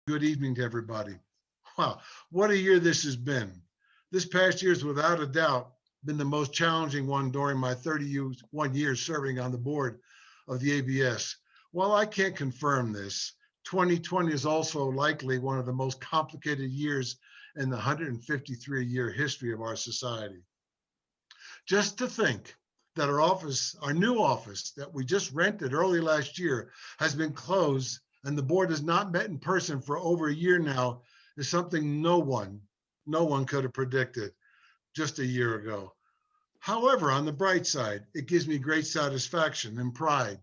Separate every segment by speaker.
Speaker 1: Good evening to everybody. Wow, what a year this has been. This past year has without a doubt been the most challenging one during my 31 years serving on the board of the ABS. While I can't confirm this, 2020 is also likely one of the most complicated years in the 153-year history of our society. Just to think that our new office that we just rented early last year has been closed and the board has not met in person for over a year now is something no one could have predicted just a year ago. However, on the bright side, it gives me great satisfaction and pride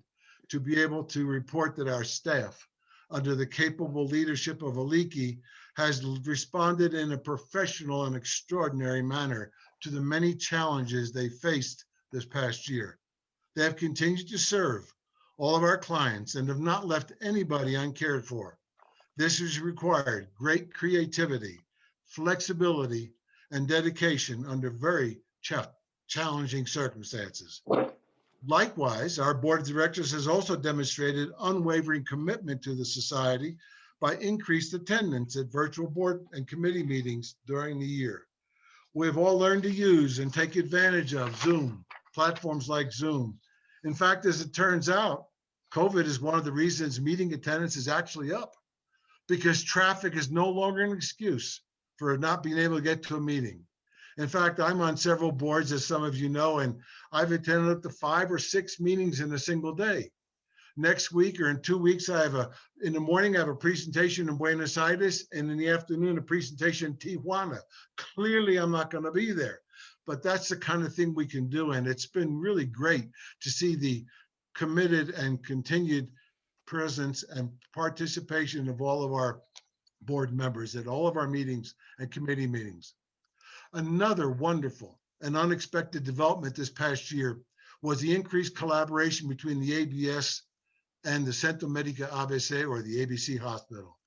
Speaker 1: to be able to report that our staff, under the capable leadership of Aliki, has responded in a professional and extraordinary manner to the many challenges they faced this past year. They have continued to serve all of our clients and have not left anybody uncared for. This has required great creativity, flexibility, and dedication under very challenging circumstances. Likewise, our board of directors has also demonstrated unwavering commitment to the society by increased attendance at virtual board and committee meetings during the year. We've all learned to use and take advantage of Zoom, platforms like Zoom. In fact, as it turns out, COVID is one of the reasons meeting attendance is actually up, because traffic is no longer an excuse for not being able to get to a meeting. In fact, I'm on several boards, as some of you know, and I've attended up to 5 or 6 meetings in a single day. Next week or in 2 weeks, in the morning, I have a presentation in Buenos Aires, and in the afternoon, a presentation in Tijuana. Clearly, I'm not going to be there, but that's the kind of thing we can do. And it's been really great to see the committed and continued presence and participation of all of our board members at all of our meetings and committee meetings. Another wonderful and unexpected development this past year was the increased collaboration between the ABS and the Centro Médico ABC, or the ABC hospital.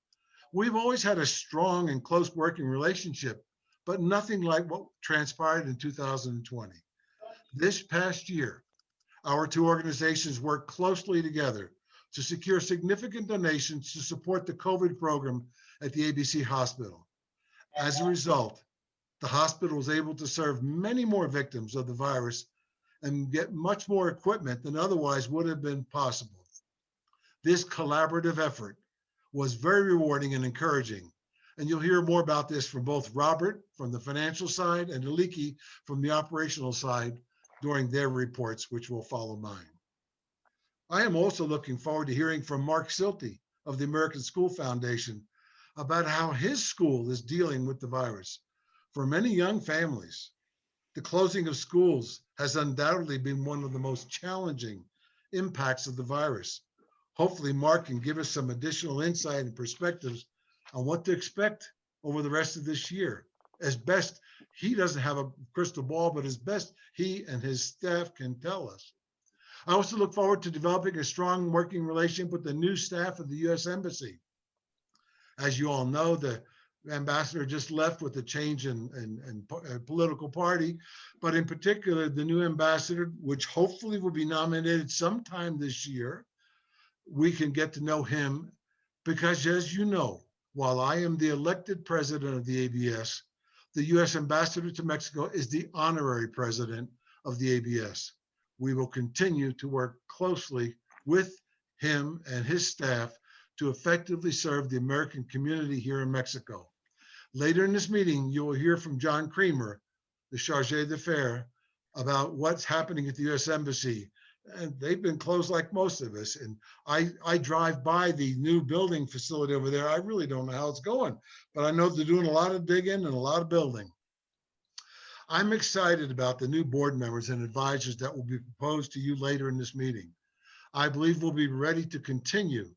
Speaker 1: We've always had a strong and close working relationship, but nothing like what transpired in 2020. This past year, our two organizations worked closely together to secure significant donations to support the COVID program at the ABC hospital. As a result, the hospital was able to serve many more victims of the virus and get much more equipment than otherwise would have been possible. This collaborative effort was very rewarding and encouraging. And you'll hear more about this from both Robert from the financial side and Aliki from the operational side during their reports, which will follow mine. I am also looking forward to hearing from Mark Silty of the American School Foundation about how his school is dealing with the virus. For many young families, the closing of schools has undoubtedly been one of the most challenging impacts of the virus. Hopefully, Mark can give us some additional insight and perspectives on what to expect over the rest of this year. As best, he doesn't have a crystal ball, but as best he and his staff can tell us. I also look forward to developing a strong working relationship with the new staff of the U.S. Embassy. As you all know, the ambassador just left with the change in political party, but in particular, the new ambassador, which hopefully will be nominated sometime this year, we can get to know him because, as you know, while I am the elected president of the ABS, the U.S. ambassador to Mexico is the honorary president of the ABS. We will continue to work closely with him and his staff to effectively serve the American community here in Mexico. Later in this meeting, you will hear from John Creamer, the Chargé d'Affaires, about what's happening at the U.S. Embassy. And they've been closed like most of us. And I drive by the new building facility over there. I really don't know how it's going, but I know they're doing a lot of digging and a lot of building. I'm excited about the new board members and advisors that will be proposed to you later in this meeting. I believe we'll be ready to continue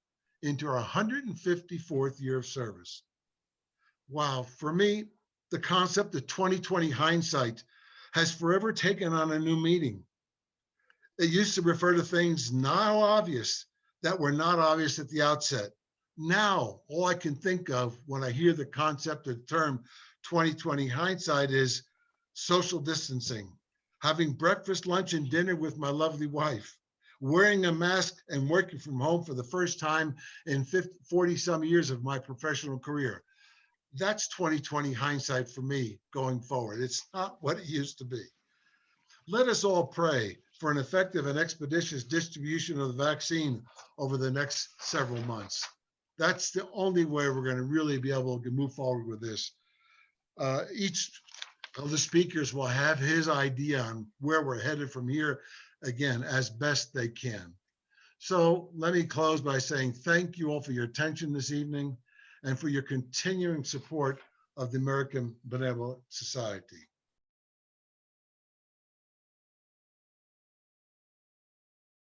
Speaker 1: into our 154th year of service. Wow, for me, the concept of 2020 hindsight has forever taken on a new meaning. It used to refer to things now obvious that were not obvious at the outset. Now, all I can think of when I hear the concept of the term 2020 hindsight is social distancing, having breakfast, lunch, and dinner with my lovely wife, wearing a mask and working from home for the first time in 40 some years of my professional career. That's 2020 hindsight for me going forward. It's not what it used to be. Let us all pray for an effective and expeditious distribution of the vaccine over the next several months. That's the only way we're going to really be able to move forward with this. Each of the speakers will have his idea on where we're headed from here, again, as best they can. So let me close by saying thank you all for your attention this evening and for your continuing support of the American Benevolent Society.